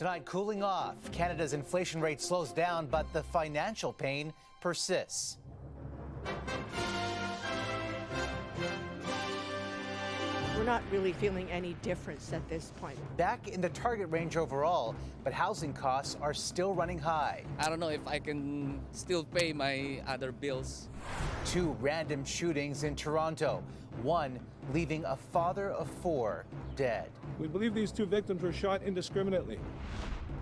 Tonight, cooling off. Canada's inflation rate slows down, but the financial pain persists. We're not really feeling any difference at this point. Back in the target range overall, but housing costs are still running high. I don't know if I can still pay my other bills. 2 random shootings in Toronto, one leaving a father of 4 dead. We believe these 2 victims were shot indiscriminately.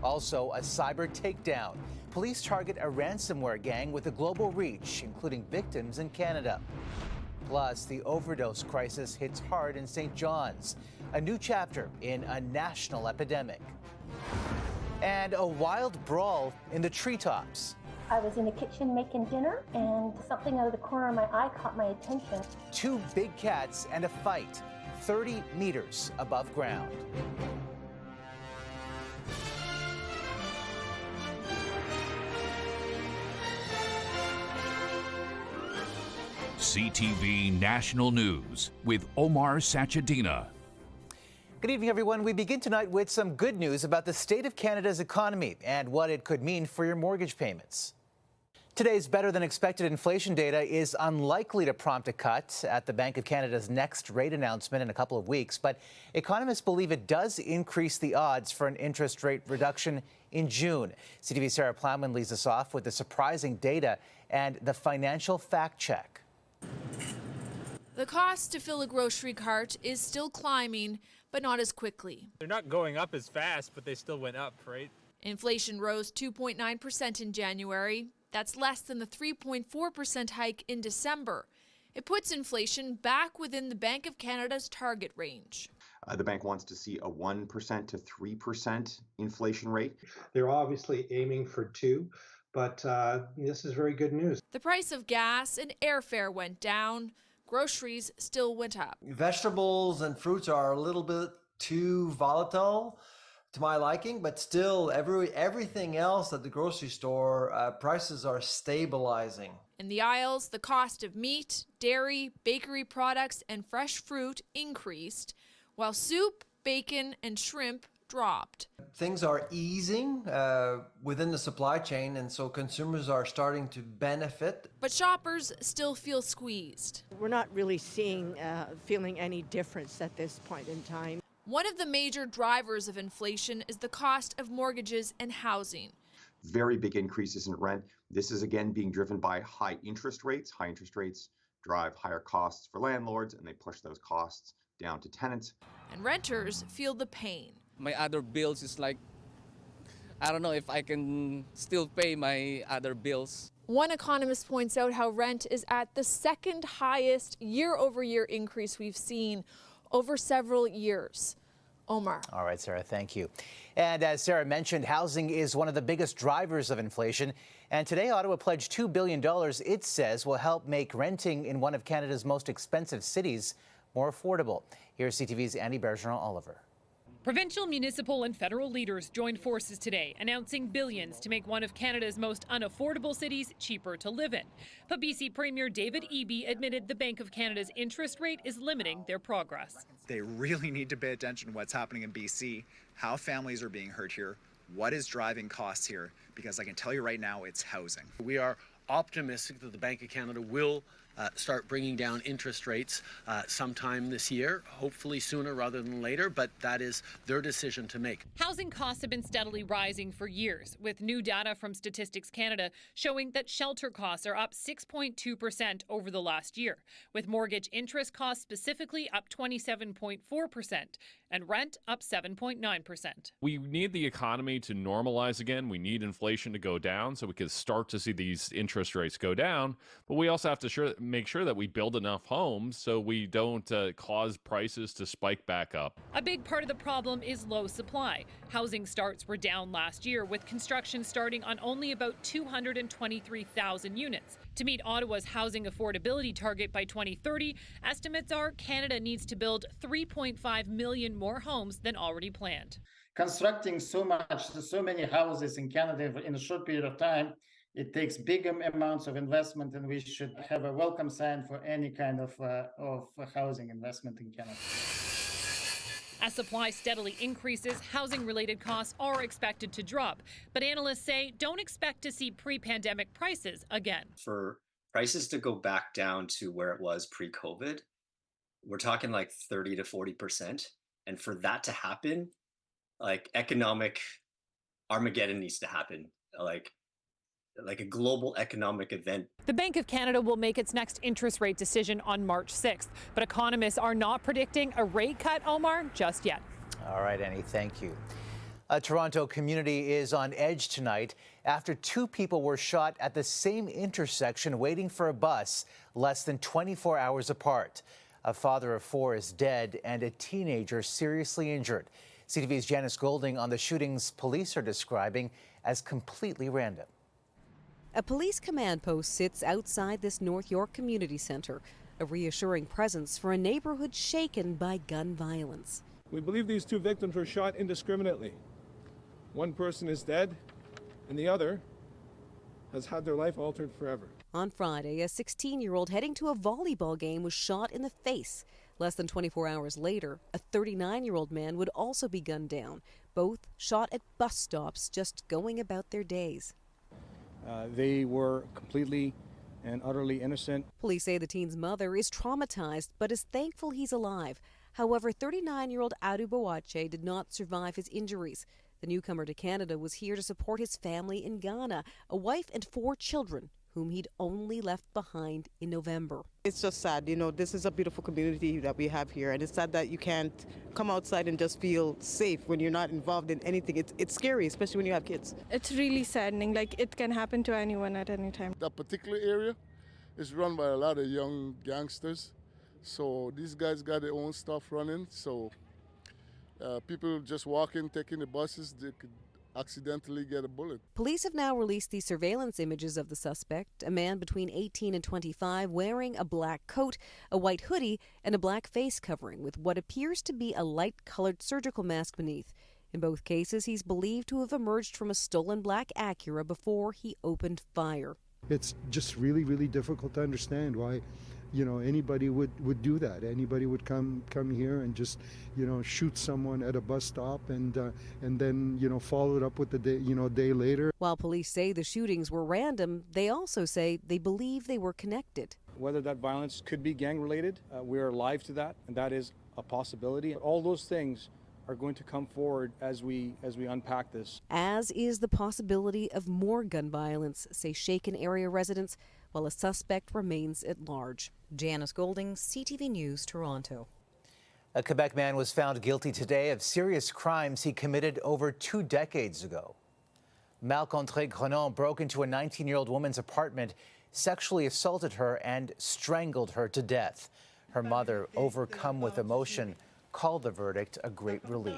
Also, a cyber takedown. Police target a ransomware gang with a global reach, including victims in Canada. Plus, the overdose crisis hits hard in St. John's, a new chapter in a national epidemic. And a wild brawl in the treetops. I was in the kitchen making dinner, and something out of the corner of my eye caught my attention. 2 big cats and a fight, 30 meters above ground. CTV National News with Omar Sachedina. Good evening, everyone. We begin tonight with some good news about the state of Canada's economy and what it could mean for your mortgage payments. Today's better-than-expected inflation data is unlikely to prompt a cut at the Bank of Canada's next rate announcement in a couple of weeks, but economists believe it does increase the odds for an interest rate reduction in June. CTV's Sarah Plowman leads us off with the surprising data and the financial fact-check. The cost to fill a grocery cart is still climbing, but not as quickly. They're not going up as fast, but they still went up, right? Inflation rose 2.9% in January. That's less than the 3.4% hike in December. It puts inflation back within the Bank of Canada's target range. The bank wants to see a 1% to 3% inflation rate. They're obviously aiming for 2%. But this is very good news. The price of gas and airfare went down. Groceries still went up. Vegetables and fruits are a little bit too volatile to my liking, but still everything else at the grocery store, prices are stabilizing. In the aisles, the cost of meat, dairy, bakery products, and fresh fruit increased, while soup, bacon, and shrimp dropped. Things are easing within the supply chain, and so consumers are starting to benefit. But shoppers still feel squeezed. We're not really feeling any difference at this point in time. One of the major drivers of inflation is the cost of mortgages and housing. Very big increases in rent. This is again being driven by high interest rates. High interest rates drive higher costs for landlords, and they push those costs down to tenants. And renters feel the pain. My other bills is like, I don't know if I can still pay my other bills. One economist points out how rent is at the second highest year-over-year increase we've seen over several years. Omar. All right, Sarah, thank you. And as Sarah mentioned, housing is one of the biggest drivers of inflation. And today, Ottawa pledged $2 billion it says will help make renting in one of Canada's most expensive cities more affordable. Here's CTV's Andy Bergeron-Oliver. Provincial, municipal and federal leaders joined forces today, announcing billions to make one of Canada's most unaffordable cities cheaper to live in. But BC Premier David Eby admitted the Bank of Canada's interest rate is limiting their progress. They really need to pay attention to what's happening in BC, how families are being hurt here, what is driving costs here, because I can tell you right now, it's housing. We are optimistic that the Bank of Canada will start bringing down interest rates sometime this year, hopefully sooner rather than later, but that is their decision to make. Housing costs have been steadily rising for years, with new data from Statistics Canada showing that shelter costs are up 6.2% over the last year, with mortgage interest costs specifically up 27.4% and rent up 7.9%. We need the economy to normalize again. We need inflation to go down so we can start to see these interest rates go down, but we also have to make sure that we build enough homes so we don't cause prices to spike back up. A big part of the problem is low supply. Housing starts were down last year, with construction starting on only about 223,000 units. To meet Ottawa's housing affordability target by 2030, estimates are Canada needs to build 3.5 million more homes than already planned. Constructing so many houses in Canada in a short period of time, it takes big amounts of investment, and we should have a welcome sign for any kind of housing investment in Canada. As supply steadily increases, housing-related costs are expected to drop. But analysts say don't expect to see pre-pandemic prices again. For prices to go back down to where it was pre-COVID, we're talking like 30 to 40%. And for that to happen, like economic Armageddon needs to happen, like a global economic event. The Bank of Canada will make its next interest rate decision on March 6th, but economists are not predicting a rate cut, Omar, just yet. All right, Annie, thank you. A Toronto community is on edge tonight after two people were shot at the same intersection waiting for a bus less than 24 hours apart. A father of four is dead and a teenager seriously injured. CTV's Janice Golding on the shootings police are describing as completely random. A police command post sits outside this North York Community Centre, a reassuring presence for a neighborhood shaken by gun violence. We believe these two victims were shot indiscriminately. One person is dead, and the other has had their life altered forever. On Friday, a 16-year-old heading to a volleyball game was shot in the face. Less than 24 hours later, a 39-year-old man would also be gunned down, both shot at bus stops just going about their days. They were completely and utterly innocent. Police say the teen's mother is traumatized but is thankful he's alive. However, 39-year-old Adu Boache did not survive his injuries. The newcomer to Canada was here to support his family in Ghana, a wife and four children whom he'd only left behind in November. It's just sad, you know, this is a beautiful community that we have here, and it's sad that you can't come outside and just feel safe when you're not involved in anything. It's scary, especially when you have kids. It's really saddening, like it can happen to anyone at any time. That particular area is run by a lot of young gangsters, so these guys got their own stuff running, so people just walking, taking the buses, they could accidentally get a bullet. Police have now released the surveillance images of the suspect, a man between 18 and 25 wearing a black coat, a white hoodie, and a black face covering with what appears to be a light-colored surgical mask beneath. In both cases, he's believed to have emerged from a stolen black Acura before he opened fire. It's just really, really difficult to understand why, you know, anybody would do that. Anybody would come here and just, you know, shoot someone at a bus stop and then, you know, follow it up with a day later. While police say the shootings were random, they also say they believe they were connected. Whether that violence could be gang-related, we are alive to that, and that is a possibility. All those things are going to come forward as we unpack this. As is the possibility of more gun violence, say Shaken area residents, while a suspect remains at large. Janice Golding, CTV News, Toronto. A Quebec man was found guilty today of serious crimes he committed over 2 decades ago. Marc-André Grenon broke into a 19-year-old woman's apartment, sexually assaulted her, and strangled her to death. Her mother, overcome with emotion, called the verdict a great relief.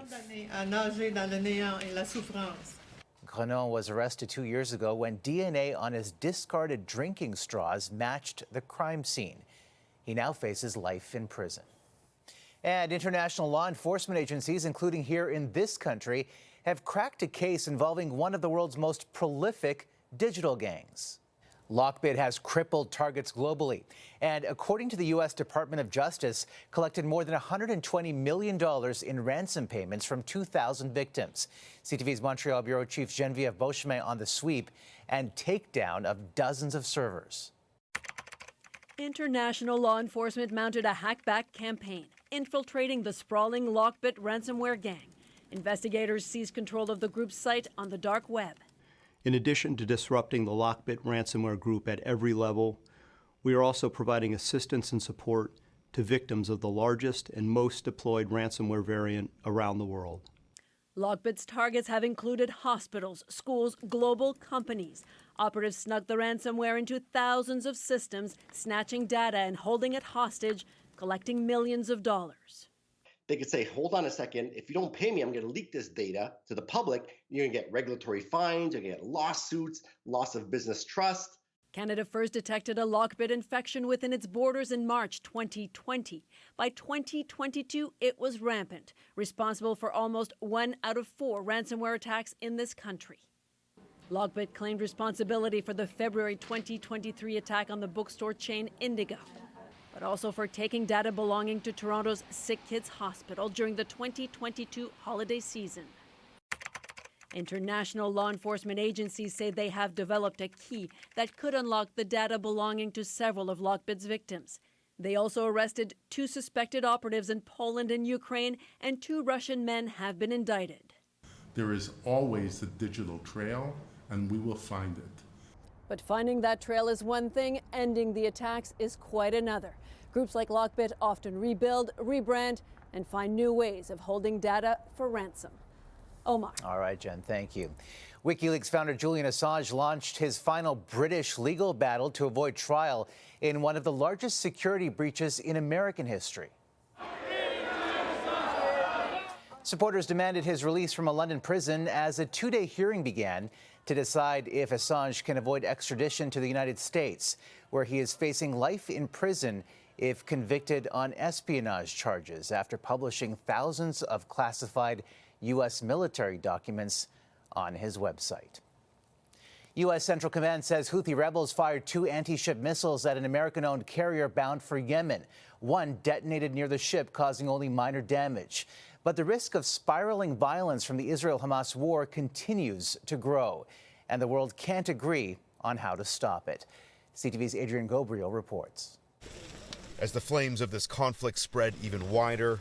Grenon was arrested 2 years ago when DNA on his discarded drinking straws matched the crime scene. He now faces life in prison. And international law enforcement agencies, including here in this country, have cracked a case involving one of the world's most prolific digital gangs. Lockbit has crippled targets globally, and according to the U.S. Department of Justice, collected more than $120 million in ransom payments from 2,000 victims. CTV's Montreal Bureau Chief Geneviève Beauchemin on the sweep and takedown of dozens of servers. International law enforcement mounted a hackback campaign, infiltrating the sprawling Lockbit ransomware gang. Investigators seized control of the group's site on the dark web. In addition to disrupting the Lockbit ransomware group at every level, we are also providing assistance and support to victims of the largest and most deployed ransomware variant around the world. Lockbit's targets have included hospitals, schools, global companies. Operatives snuck the ransomware into thousands of systems, snatching data and holding it hostage, collecting millions of dollars. They could say, hold on a second, if you don't pay me, I'm going to leak this data to the public. You're going to get regulatory fines, you're going to get lawsuits, loss of business trust. Canada first detected a Lockbit infection within its borders in March 2020. By 2022, it was rampant, responsible for almost 1 out of 4 ransomware attacks in this country. Lockbit claimed responsibility for the February 2023 attack on the bookstore chain Indigo. but also for taking data belonging to Toronto's Sick Kids Hospital during the 2022 holiday season. International law enforcement agencies say they have developed a key that could unlock the data belonging to several of Lockbit's victims. They also arrested 2 suspected operatives in Poland and Ukraine, and 2 Russian men have been indicted. There is always a digital trail, and we will find it. But finding that trail is one thing, ending the attacks is quite another. Groups like Lockbit often rebuild, rebrand, and find new ways of holding data for ransom. Omar. All right, Jen, thank you. WikiLeaks founder Julian Assange launched his final British legal battle to avoid trial in one of the largest security breaches in American history. Supporters demanded his release from a London prison as a 2-day hearing began to decide if Assange can avoid extradition to the United States, where he is facing life in prison if convicted on espionage charges after publishing thousands of classified U.S. military documents on his website. U.S. Central Command says Houthi rebels fired 2 anti-ship missiles at an American-owned carrier bound for Yemen. One detonated near the ship, causing only minor damage. But the risk of spiraling violence from the Israel-Hamas war continues to grow, and the world can't agree on how to stop it. CTV's Adrian Gobriel reports. As the flames of this conflict spread even wider,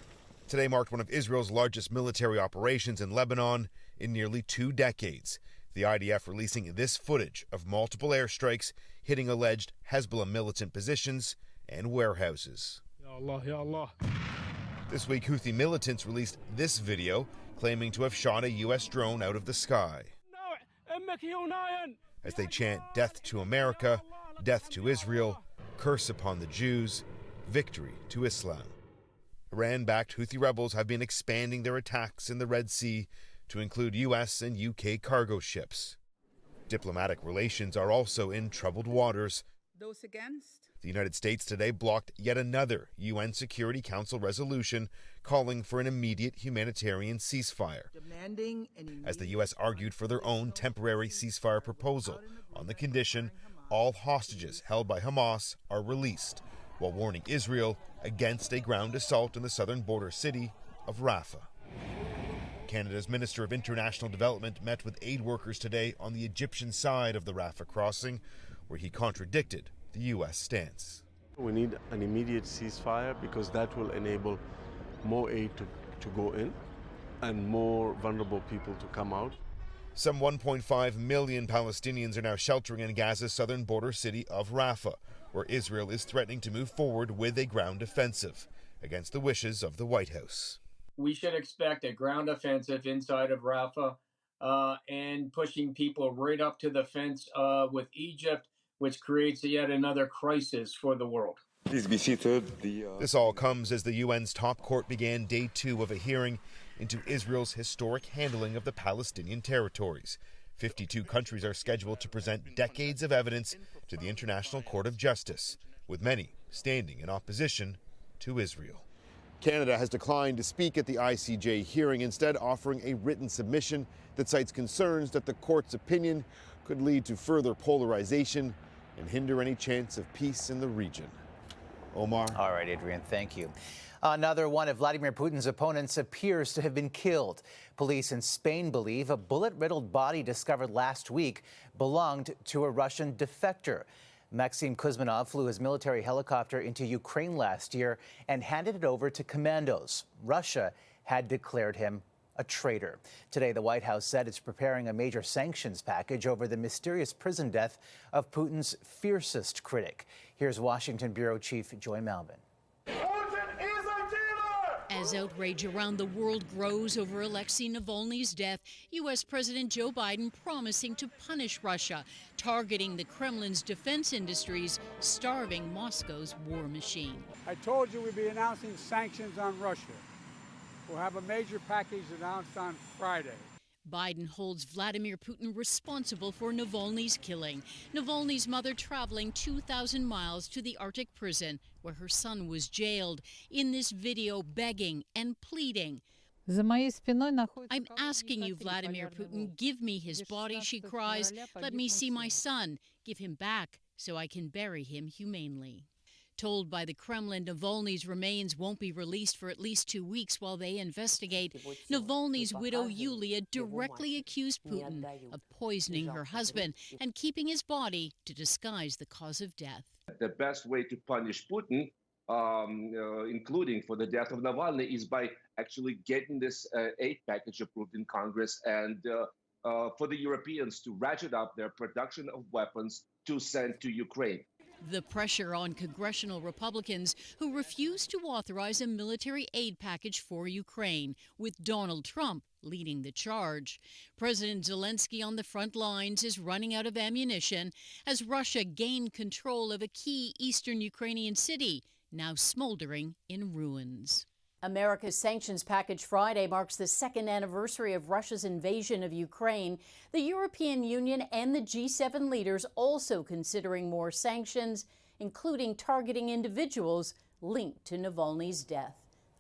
today marked one of Israel's largest military operations in Lebanon in nearly 2 decades. The IDF releasing this footage of multiple airstrikes hitting alleged Hezbollah militant positions and warehouses. Ya Allah, ya Allah. This week, Houthi militants released this video claiming to have shot a U.S. drone out of the sky. As they chant death to America, death to Israel, curse upon the Jews, victory to Islam. Iran-backed Houthi rebels have been expanding their attacks in the Red Sea to include U.S. and U.K. cargo ships. Diplomatic relations are also in troubled waters. Those against? The United States today blocked yet another UN Security Council resolution calling for an immediate humanitarian ceasefire, as the U.S. argued for their own temporary ceasefire proposal on the condition all hostages held by Hamas are released, while warning Israel against a ground assault in the southern border city of Rafah. Canada's Minister of International Development met with aid workers today on the Egyptian side of the Rafah crossing, where he contradicted the U.S. stance. We need an immediate ceasefire because that will enable more aid to go in and more vulnerable people to come out. Some 1.5 million Palestinians are now sheltering in Gaza's southern border city of Rafah, where Israel is threatening to move forward with a ground offensive against the wishes of the White House. We should expect a ground offensive inside of Rafah and pushing people right up to the fence with Egypt, which creates yet another crisis for the world. Please be seated. This all comes as the UN's top court began day 2 of a hearing into Israel's historic handling of the Palestinian territories. 52 countries are scheduled to present decades of evidence to the International Court of Justice, with many standing in opposition to Israel. Canada has declined to speak at the ICJ hearing, instead offering a written submission that cites concerns that the court's opinion could lead to further polarization and hinder any chance of peace in the region. Omar. All right, Adrian, thank you. Another one of Vladimir Putin's opponents appears to have been killed. Police in Spain believe a bullet-riddled body discovered last week belonged to a Russian defector. Maxim Kuzminov flew his military helicopter into Ukraine last year and handed it over to commandos. Russia had declared him a traitor. Today, the White House said it's preparing a major sanctions package over the mysterious prison death of Putin's fiercest critic. Here's Washington Bureau Chief Joy Malvin. As outrage around the world grows over Alexei Navalny's death, U.S. President Joe Biden promising to punish Russia, targeting the Kremlin's defense industries, starving Moscow's war machine. I told you we'd be announcing sanctions on Russia. We'll have a major package announced on Friday. Biden holds Vladimir Putin responsible for Navalny's killing. Navalny's mother traveling 2,000 miles to the Arctic prison where her son was jailed. In this video, begging and pleading. I'm asking you, Vladimir Putin, give me his body, she cries. Let me see my son. Give him back so I can bury him humanely. Told by the Kremlin Navalny's remains won't be released for at least 2 weeks while they investigate, Navalny's widow Yulia directly accused Putin of poisoning her husband and keeping his body to disguise the cause of death. The best way to punish Putin, including for the death of Navalny, is by actually getting this aid package approved in Congress and for the Europeans to ratchet up their production of weapons to send to Ukraine. The pressure on congressional Republicans who refuse to authorize a military aid package for Ukraine, with Donald Trump leading the charge. President Zelensky on the front lines is running out of ammunition as Russia gained control of a key eastern Ukrainian city, now smoldering in ruins. America's sanctions package Friday marks the second anniversary of Russia's invasion of Ukraine. The European Union and the G7 leaders also considering more sanctions, including targeting individuals linked to Navalny's death.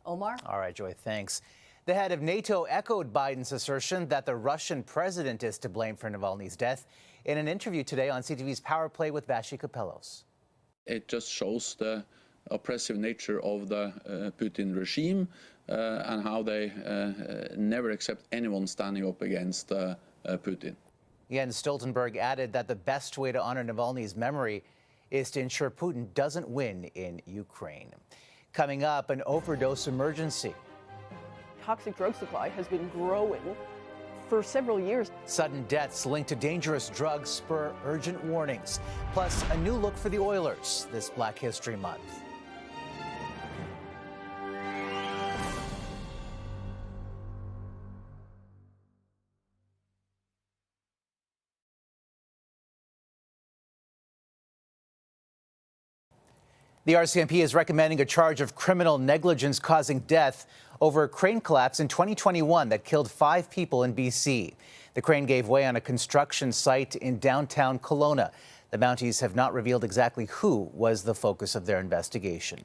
Omar? All right, Joy, thanks. The head of NATO echoed Biden's assertion that the Russian president is to blame for Navalny's death in an interview today on CTV's Power Play with Vashi Kapellos. It just shows the oppressive nature of the Putin regime and how they never accept anyone standing up against Putin. Jens Stoltenberg added that the best way to honor Navalny's memory is to ensure Putin doesn't win in Ukraine. Coming up, an overdose emergency. Toxic drug supply has been growing for several years. Sudden deaths linked to dangerous drugs spur urgent warnings. Plus, a new look for the Oilers this Black History Month. The RCMP is recommending a charge of criminal negligence causing death over a crane collapse in 2021 that killed 5 people in BC. The crane gave way on a construction site in downtown Kelowna. The Mounties have not revealed exactly who was the focus of their investigation.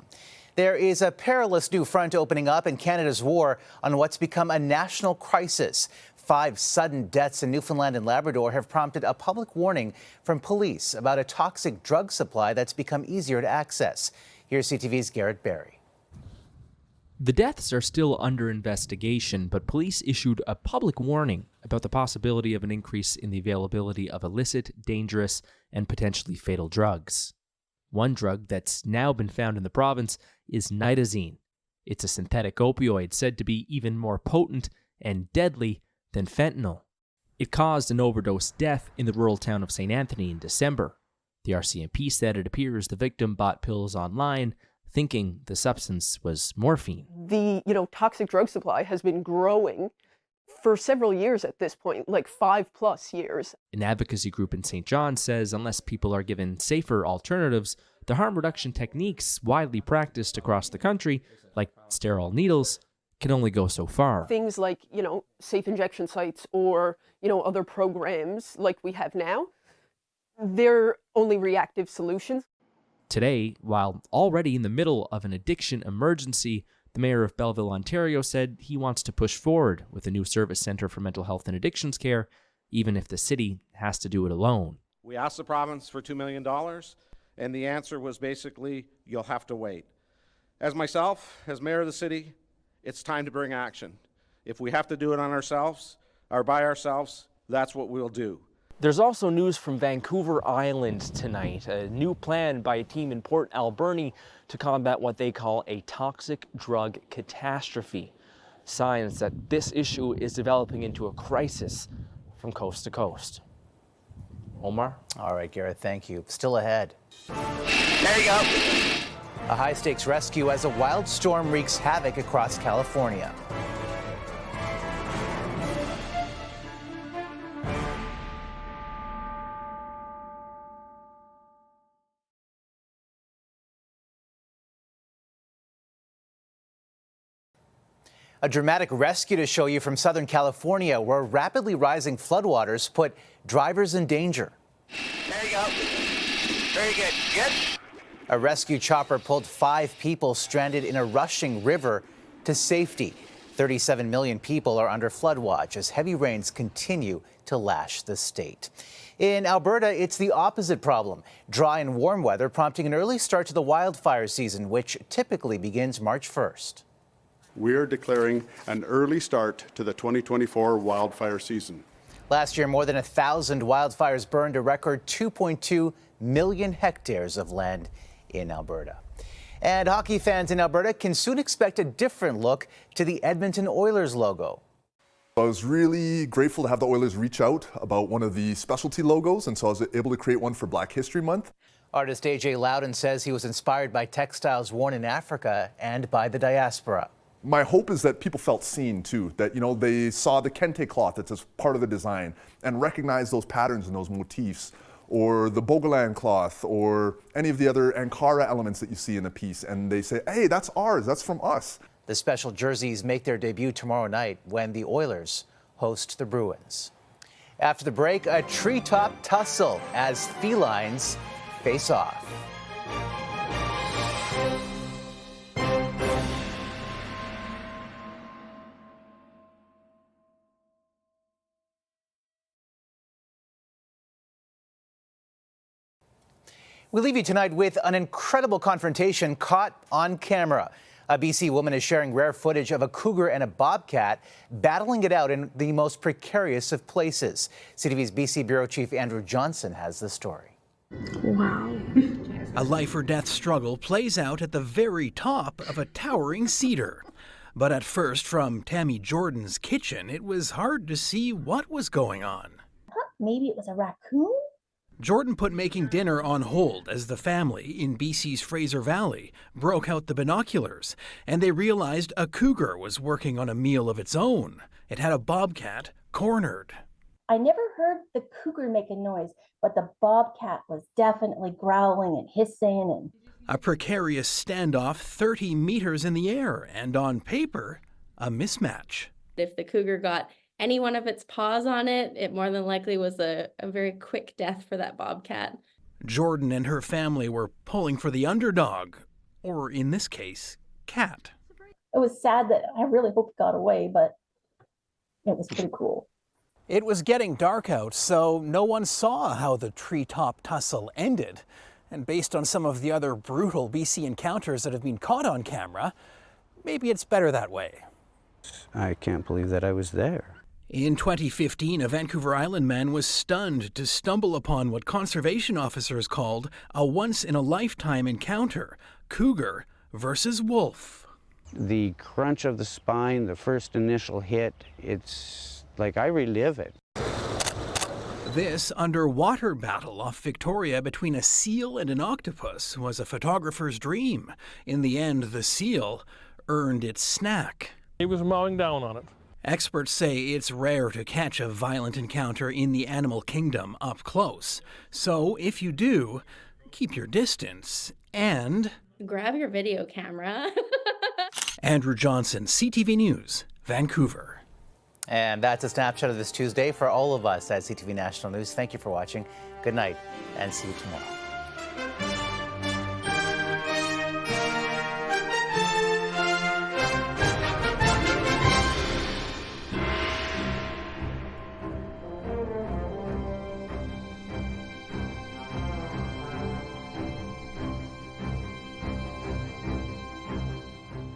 There is a perilous new front opening up in Canada's war on what's become a national crisis. 5 sudden deaths in Newfoundland and Labrador have prompted a public warning from police about a toxic drug supply that's become easier to access. Here's CTV's Garrett Barry. The deaths are still under investigation, but police issued a public warning about the possibility of an increase in the availability of illicit, dangerous, and potentially fatal drugs. One drug that's now been found in the province is nitazene. It's a synthetic opioid said to be even more potent and deadly than fentanyl. It caused an overdose death in the rural town of St. Anthony in December. The RCMP said it appears the victim bought pills online, thinking the substance was morphine. The toxic drug supply has been growing for several years at this point, like 5+ years. An advocacy group in St. John says unless people are given safer alternatives, the harm reduction techniques widely practiced across the country, like sterile needles, can only go so far. Things like, safe injection sites or, other programs like we have now, they're only reactive solutions. Today, while already in the middle of an addiction emergency, the mayor of Belleville, Ontario said he wants to push forward with a new service center for mental health and addictions care, even if the city has to do it alone. We asked the province for $2 million, and the answer was basically, you'll have to wait. As myself, as mayor of the city, it's time to bring action. If we have to do it on ourselves or by ourselves, that's what we'll do. There's also news from Vancouver Island tonight, a new plan by a team in Port Alberni to combat what they call a toxic drug catastrophe. Signs that this issue is developing into a crisis from coast to coast. Omar? All right, Garrett, thank you. Still ahead. There you go. A high-stakes rescue as a wild storm wreaks havoc across California. A dramatic rescue to show you from Southern California, where rapidly rising floodwaters put drivers in danger. There you go. Very good. Good. A rescue chopper pulled 5 people stranded in a rushing river to safety. 37 million people are under flood watch as heavy rains continue to lash the state. In Alberta, it's the opposite problem. Dry and warm weather prompting an early start to the wildfire season, which typically begins March 1st. We are declaring an early start to the 2024 wildfire season. Last year, more than 1,000 wildfires burned a record 2.2 million hectares of land in Alberta. And hockey fans in Alberta can soon expect a different look to the Edmonton Oilers logo. I was really grateful to have the Oilers reach out about one of the specialty logos, and so I was able to create one for Black History Month. Artist AJ Loudon says he was inspired by textiles worn in Africa and by the diaspora. My hope is that people felt seen too, that they saw the kente cloth that's as part of the design and recognized those patterns and those motifs, or the Bogolan cloth, or any of the other Ankara elements that you see in a piece, and they say, hey, that's ours, that's from us. The special jerseys make their debut tomorrow night when the Oilers host the Bruins. After the break, a treetop tussle as felines face off. We leave you tonight with an incredible confrontation caught on camera. A BC woman is sharing rare footage of a cougar and a bobcat battling it out in the most precarious of places. CTV's BC Bureau Chief Andrew Johnson has the story. Wow. A life or death struggle plays out at the very top of a towering cedar. But at first, from Tammy Jordan's kitchen, it was hard to see what was going on. Maybe it was a raccoon? Jordan put making dinner on hold as the family in BC's Fraser Valley broke out the binoculars, and they realized a cougar was working on a meal of its own. It had a bobcat cornered. I never heard the cougar make a noise, but the bobcat was definitely growling and hissing. And a precarious standoff 30 meters in the air, and on paper, a mismatch. If the cougar got any one of its paws on it, it more than likely was a very quick death for that bobcat. Jordan and her family were pulling for the underdog, or in this case, cat. It was sad that I really hope it got away, but it was pretty cool. It was getting dark out, so no one saw how the treetop tussle ended. And based on some of the other brutal BC encounters that have been caught on camera, maybe it's better that way. I can't believe that I was there. In 2015, a Vancouver Island man was stunned to stumble upon what conservation officers called a once-in-a-lifetime encounter, cougar versus wolf. The crunch of the spine, the first initial hit, it's like I relive it. This underwater battle off Victoria between a seal and an octopus was a photographer's dream. In the end, the seal earned its snack. He was mowing down on it. Experts say it's rare to catch a violent encounter in the animal kingdom up close. So if you do, keep your distance and grab your video camera. Andrew Johnson, CTV News, Vancouver. And that's a snapshot of this Tuesday for all of us at CTV National News. Thank you for watching. Good night and see you tomorrow.